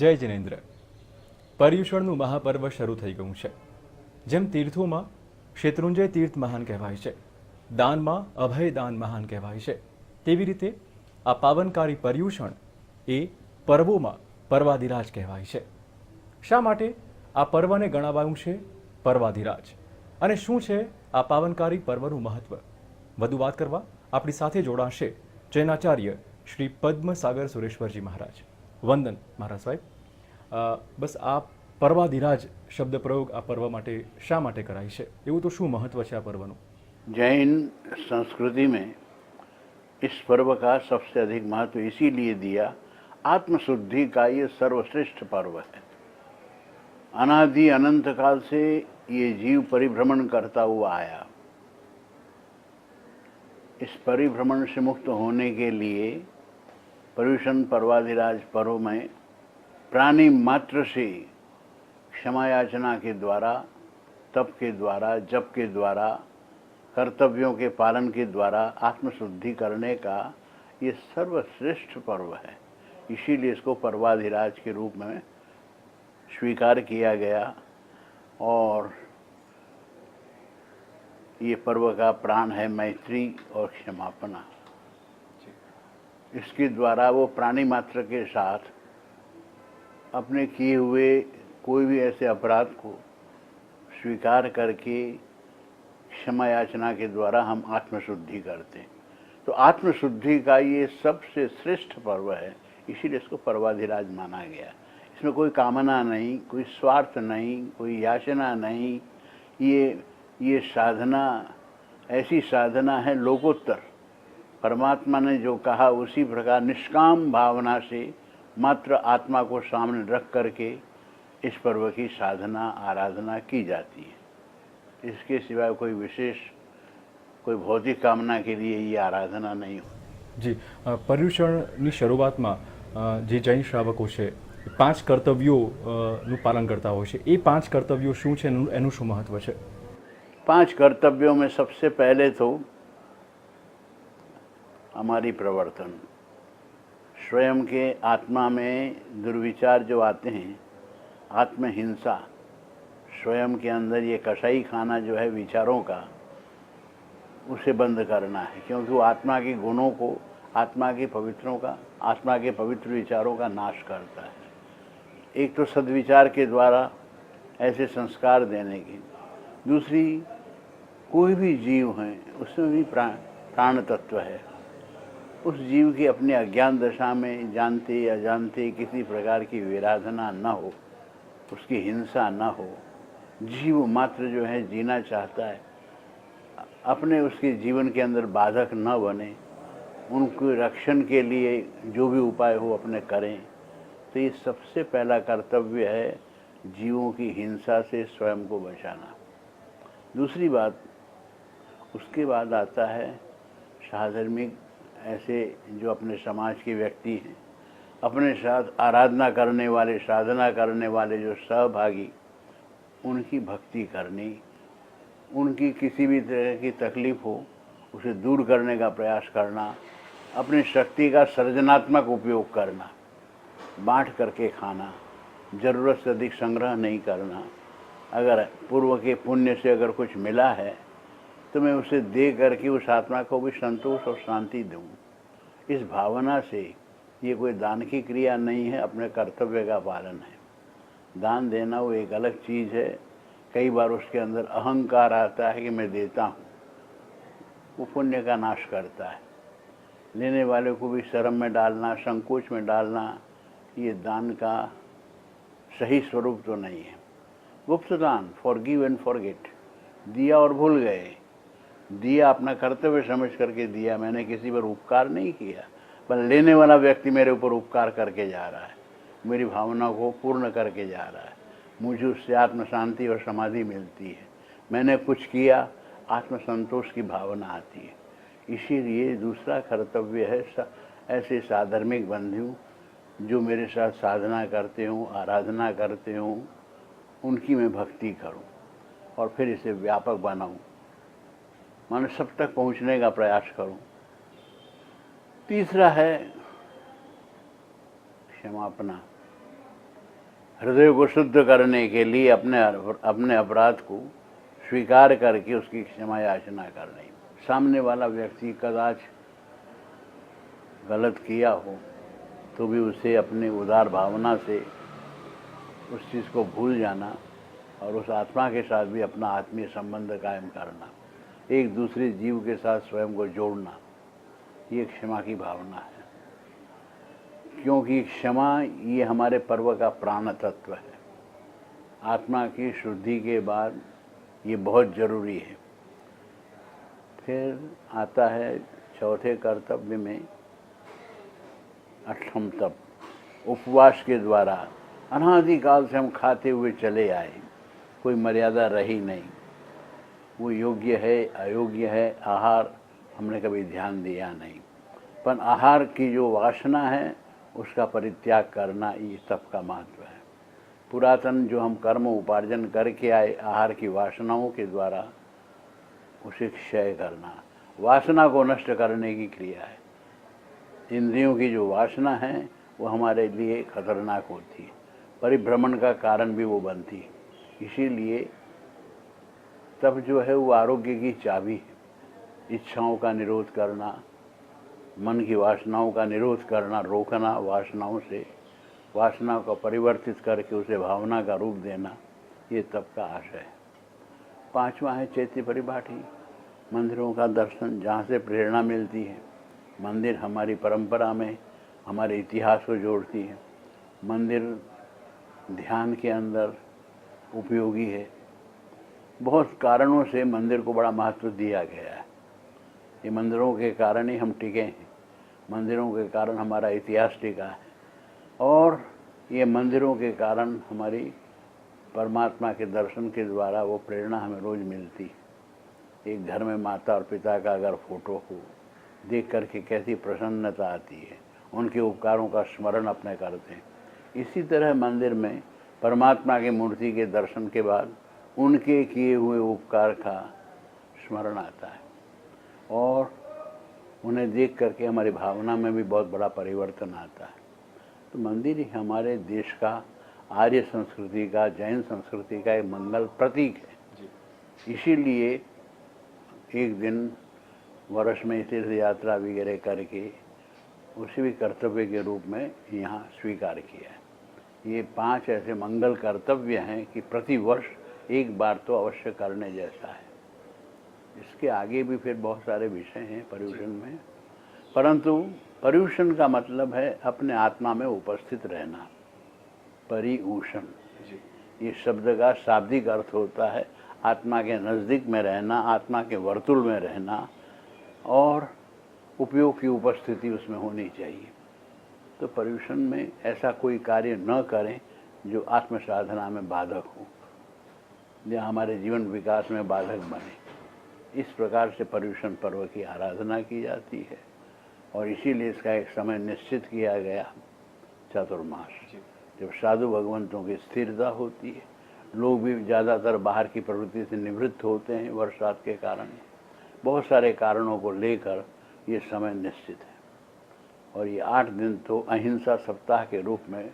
જય જિનેન્દ્ર. પર્યુષણનું મહાપર્વ શરૂ થઈ ગયું છે. જેમ તીર્થોમાં શેત્રુંજય તીર્થ મહાન કહેવાય છે, દાનમાં અભય દાન મહાન કહેવાય છે, તેવી રીતે આ પાવનકારી પર્યુષણ એ પર્વોમાં પર્વાધિરાજ કહેવાય છે. શા માટે આ પર્વને ગણાવાયું છે પર્વાધિરાજ, અને શું છે આ પાવનકારી પર્વનું મહત્વ? વધુ વાત કરવા આપણી સાથે જોડાશે જૈનાચાર્ય શ્રી પદ્મસાગર સુરેશ્વરજી મહારાજ. વંદન મહારાજ સાહેબ. બસ આ પર્વાધિરાજ શબ્દ પ્રયોગ આ પર્વ માટે શા માટે કરાય છે? એવું તો શું મહત્વ છે આ પર્વનું? जैन संस्कृति में इस पर्व का सबसे अधिक महत्व इसीलिए दिया, आत्मशुद्धि का ये सर्वश्रेष्ठ पर्व है। अनादि अनंत काल से ये जीव परिभ्रमण करता हुआ आया। इस परिभ्रमण से मुक्त होने के लिए पर्युषण पर्वाधिराज पर्व में प्राणी मात्र से क्षमा याचना के द्वारा, तप के द्वारा, जप के द्वारा, कर्तव्यों के पालन के द्वारा आत्मशुद्धि करने का ये सर्वश्रेष्ठ पर्व है। इसीलिए इसको पर्वाधिराज के रूप में स्वीकार किया गया और ये पर्व का प्राण है मैत्री और क्षमापना। इसके द्वारा वो प्राणी मात्र के साथ अपने किए हुए कोई भी ऐसे अपराध को स्वीकार करके क्षमा याचना के द्वारा हम आत्मशुद्धि करते हैं। तो आत्मशुद्धि का ये सबसे श्रेष्ठ पर्व है, इसीलिए इसको पर्वाधिराज माना गया। इसमें कोई कामना नहीं, कोई स्वार्थ नहीं, कोई याचना नहीं। ये साधना ऐसी साधना है लोकोत्तर। परमात्मा ने जो कहा उसी प्रकार निष्काम भावना से मात्र आत्मा को सामने रख करके इस पर्व की साधना आराधना की जाती है। इसके सिवाय कोई विशेष कोई भौतिक कामना के लिए ये आराधना नहीं हो। જી, પર્યુષણની શરૂઆતમાં જે જૈન શ્રાવકો છે 5 કર્તવ્યોનું પાલન કરતા હોય છે. એ 5 કર્તવ્યો શું છે, એનું શું મહત્વ છે? 5 कर्तव्यों में सबसे पहले तो हमारी प्रवर्तन, स्वयं के आत्मा में दुर्विचार जो आते हैं, आत्महिंसा, स्वयं के अंदर ये कसाई खाना जो है विचारों का, उसे बंद करना है। क्योंकि वो आत्मा के गुणों को, आत्मा के पवित्रों का, आत्मा के पवित्र विचारों का नाश करता है। एक तो सद्विचार के द्वारा ऐसे संस्कार देने की, दूसरी कोई भी जीव है उसमें भी प्राण तत्व है। उस जीव की अपने अज्ञान दशा में जानते अजानते किसी प्रकार की विराधना न हो, उसकी हिंसा न हो। जीव मात्र जो है जीना चाहता है, अपने उसके जीवन के अंदर बाधक न बने, उनके रक्षण के लिए जो भी उपाय हो अपने करें। तो ये सबसे पहला कर्तव्य है, जीवों की हिंसा से स्वयं को बचाना। दूसरी बात, उसके बाद आता है साधर्मिक, ऐसे जो अपने समाज के व्यक्ति हैं, अपने साथ आराधना करने वाले, साधना करने वाले जो सहभागी, उनकी भक्ति करनी, उनकी किसी भी तरह की तकलीफ हो उसे दूर करने का प्रयास करना, अपनी शक्ति का सृजनात्मक उपयोग करना, बांट करके खाना, ज़रूरत से अधिक संग्रह नहीं करना। अगर पूर्व के पुण्य से अगर कुछ मिला है तो मैं उसे दे करके उस आत्मा को भी संतोष और शांति दूँ। इस भावना से ये कोई दान की क्रिया नहीं है, अपने कर्तव्य का पालन है। दान देना वो एक अलग चीज़ है। कई बार उसके अंदर अहंकार आता है कि मैं देता हूँ, वो पुण्य का नाश करता है। लेने वाले को भी शर्म में डालना, संकोच में डालना, ये दान का सही स्वरूप तो नहीं है। गुप्त दान, फॉरगिव एंड फॉरगेट, दिया और भूल गए। दिया अपना कर्तव्य समझ करके दिया, मैंने किसी पर उपकार नहीं किया, पर लेने वाला व्यक्ति मेरे ऊपर उपकार करके जा रहा है, मेरी भावना को पूर्ण करके जा रहा है। मुझे उससे आत्म शांति और समाधि मिलती है। मैंने कुछ किया, आत्मसंतोष की भावना आती है। इसीलिए दूसरा कर्तव्य है ऐसे साधर्मिक बंधु जो मेरे साथ साधना करते हों, आराधना करते हों, उनकी मैं भक्ति करूं और फिर इसे व्यापक बनाऊं, मानो सब तक पहुंचने का प्रयास करूं। तीसरा है क्षमापना। हृदय को शुद्ध करने के लिए अपने अपराध को स्वीकार करके उसकी क्षमा याचना करनी। सामने वाला व्यक्ति कदाच गलत किया हो तो भी उसे अपनी उदार भावना से उस चीज़ को भूल जाना और उस आत्मा के साथ भी अपना आत्मीय संबंध कायम करना, एक दूसरे जीव के साथ स्वयं को जोड़ना, ये क्षमा की भावना है। क्योंकि क्षमा ये हमारे पर्व का प्राण तत्व है। आत्मा की शुद्धि के बाद ये बहुत ज़रूरी है। फिर आता है चौथे कर्तव्य में अठम तप। उपवास के द्वारा अनादिकाल से हम खाते हुए चले आए, कोई मर्यादा रही नहीं। वो योग्य है अयोग्य है, आहार हमने कभी ध्यान दिया नहीं। पर आहार की जो वासना है उसका परित्याग करना, ये तप का महत्व है। पुरातन जो हम कर्म उपार्जन करके आए आहार की वासनाओं के द्वारा उसे क्षय करना, वासना को नष्ट करने की क्रिया है। इंद्रियों की जो वासना है वो हमारे लिए खतरनाक होती है, परिभ्रमण का कारण भी वो बनती है। इसीलिए तब जो है वो आरोग्य की चाबी है। इच्छाओं का निरोध करना, मन की वासनाओं का निरोध करना, रोकना, वासनाओं से वासना को परिवर्तित करके उसे भावना का रूप देना, ये तप का आशय है। पांचवा है चैत्य परिपाठी, मंदिरों का दर्शन, जहाँ से प्रेरणा मिलती है। मंदिर हमारी परंपरा में हमारे इतिहास को जोड़ती है। मंदिर ध्यान के अंदर उपयोगी है। बहुत कारणों से मंदिर को बड़ा महत्व दिया गया है। ये मंदिरों के कारण ही हम टिके हैं, मंदिरों के कारण हमारा इतिहास टिका है और ये मंदिरों के कारण हमारी परमात्मा के दर्शन के द्वारा वो प्रेरणा हमें रोज़ मिलती है। एक घर में माता और पिता का अगर फोटो हो, देख करके कैसी प्रसन्नता आती है, उनके उपकारों का स्मरण अपने करते हैं। इसी तरह मंदिर में परमात्मा की मूर्ति के दर्शन के बाद उनके किए हुए उपकार का स्मरण आता है और उन्हें देख करके हमारी भावना में भी बहुत बड़ा परिवर्तन आता है। तो मंदिर ही हमारे देश का, आर्य संस्कृति का, जैन संस्कृति का एक मंगल प्रतीक है। इसीलिए एक दिन वर्ष में तीर्थ यात्रा वगैरह करके उसे भी कर्तव्य के रूप में यहाँ स्वीकार किया है। ये 5 ऐसे मंगल कर्तव्य हैं कि प्रति वर्ष एक बार तो अवश्य करने जैसा है। इसके आगे भी फिर बहुत सारे विषय हैं पर्युषण में, परंतु पर्युषण का मतलब है अपने आत्मा में उपस्थित रहना। परिऊषण ये शब्द का शाब्दिक अर्थ होता है आत्मा के नज़दीक में रहना, आत्मा के वर्तुल में रहना और उपयोग की उपस्थिति उसमें होनी चाहिए। तो पर्युषण में ऐसा कोई कार्य न करें जो आत्म साधना में बाधक हो या हमारे जीवन विकास में बाधक बने। इस प्रकार से पर्युषण पर्व की आराधना की जाती है और इसीलिए इसका एक समय निश्चित किया गया, चातुर्मास, जब साधु भगवंतों की स्थिरता होती है। लोग भी ज़्यादातर बाहर की प्रवृत्ति से निवृत्त होते हैं वर्षात के कारण। बहुत सारे कारणों को लेकर ये समय निश्चित है और ये 8 दिन तो अहिंसा सप्ताह के रूप में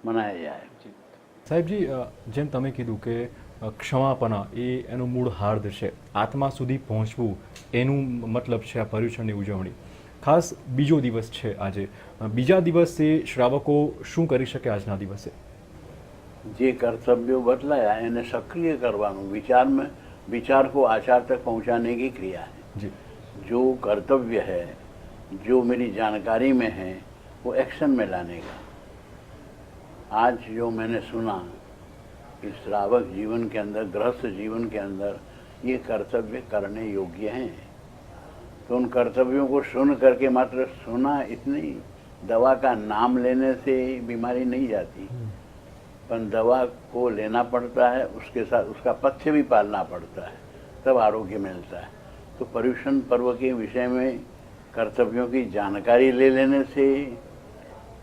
मनाया जाए। સાહેબજી, જેમ તમે કીધું કે ક્ષમાપના એ એનું મૂળ હાર્દ છે, આત્મા સુધી પહોંચવું એનું મતલબ છે આ પર્યુષણની ઉજવણી. ખાસ બીજો દિવસ છે આજે, બીજા દિવસે શ્રાવકો શું કરી શકે આજના દિવસે? જે કર્તવ્યો બદલાયા એને સક્રિય કરવાનું, વિચાર को आचार तक पहुंचाने की क्रिया है। जी, जो कर्तव्य है, जो मेरी जानकारी में है, वो एक्शन में लाने का। आज जो मैंने सुना कि श्रावक जीवन के अंदर, गृहस्थ जीवन के अंदर ये कर्तव्य करने योग्य हैं, तो उन कर्तव्यों को सुन करके मात्र सुना इतनी, दवा का नाम लेने से बीमारी नहीं जाती, पर दवा को लेना पड़ता है, उसके साथ उसका पथ्य भी पालना पड़ता है, तब आरोग्य मिलता है। तो पर्युषण पर्व के विषय में कर्तव्यों की जानकारी ले लेने से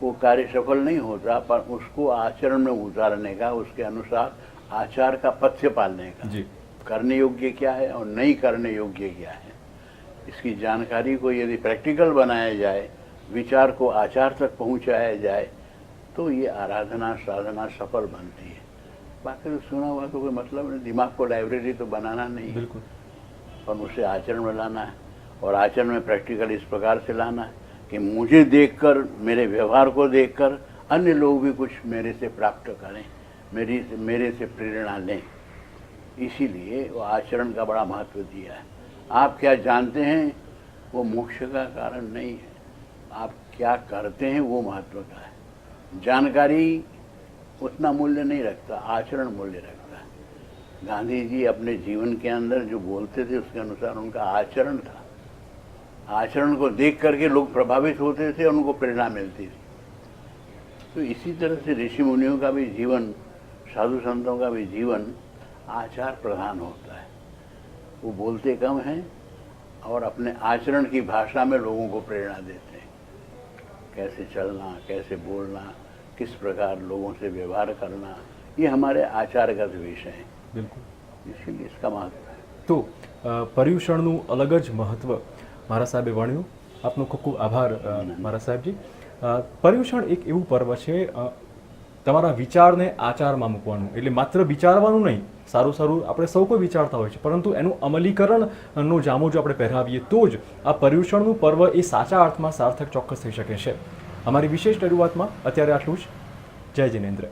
वो कार्य सफल नहीं होता, पर उसको आचरण में उतारने का, उसके अनुसार आचार का पथ्य पालने का, जी, करने योग्य क्या है और नहीं करने योग्य क्या है, इसकी जानकारी को यदि प्रैक्टिकल बनाया जाए, विचार को आचार तक पहुंचाया जाए, तो ये आराधना साधना सफल बनती है। बाकी तो सुना हुआ तो कोई मतलब नहीं, दिमाग को लाइब्रेरी तो बनाना नहीं है, बिल्कुल। पर उसे आचरण में लाना है। और आचरण में प्रैक्टिकल इस प्रकार से लाना है कि मुझे देखकर, मेरे व्यवहार को देखकर अन्य लोग भी कुछ मेरे से प्राप्त करें, मेरे से प्रेरणा लें। इसीलिए वो आचरण का बड़ा महत्व दिया है। आप क्या जानते हैं वो मोक्ष का कारण नहीं है, आप क्या करते हैं वो महत्व का है। जानकारी उतना मूल्य नहीं रखता, आचरण मूल्य रखता है। गांधी जी अपने जीवन के अंदर जो बोलते थे उसके अनुसार उनका आचरण था। आचरण को देख करके लोग प्रभावित होते थे और उनको प्रेरणा मिलती थी। तो इसी तरह से ऋषि मुनियों का भी जीवन, साधु संतों का भी जीवन आचार प्रधान होता है। वो बोलते कम हैं और अपने आचरण की भाषा में लोगों को प्रेरणा देते हैं। कैसे चलना, कैसे बोलना, किस प्रकार लोगों से व्यवहार करना, ये हमारे आचारगत विषय हैं। बिल्कुल। इसीलिए इसका महत्व है। તો પર્યુષણનું અલગ જ મહત્ત્વ મારા સાહેબે વણ્યું. આપનો ખૂબ ખૂબ આભાર મારા સાહેબજી. પર્યુષણ એક એવું પર્વ છે, તમારા વિચારને આચારમાં મૂકવાનું, એટલે માત્ર વિચારવાનું નહીં, સારું સારું આપણે સૌ કોઈ વિચારતા હોય છે, પરંતુ એનું અમલીકરણનો જામો જો આપણે પહેરાવીએ તો જ આ પર્યુષણનું પર્વ એ સાચા અર્થમાં સાર્થક ચોક્કસ થઈ શકે છે. અમારી વિશેષ રજૂઆતમાં અત્યારે આટલું જ. જય જિનેન્દ્ર.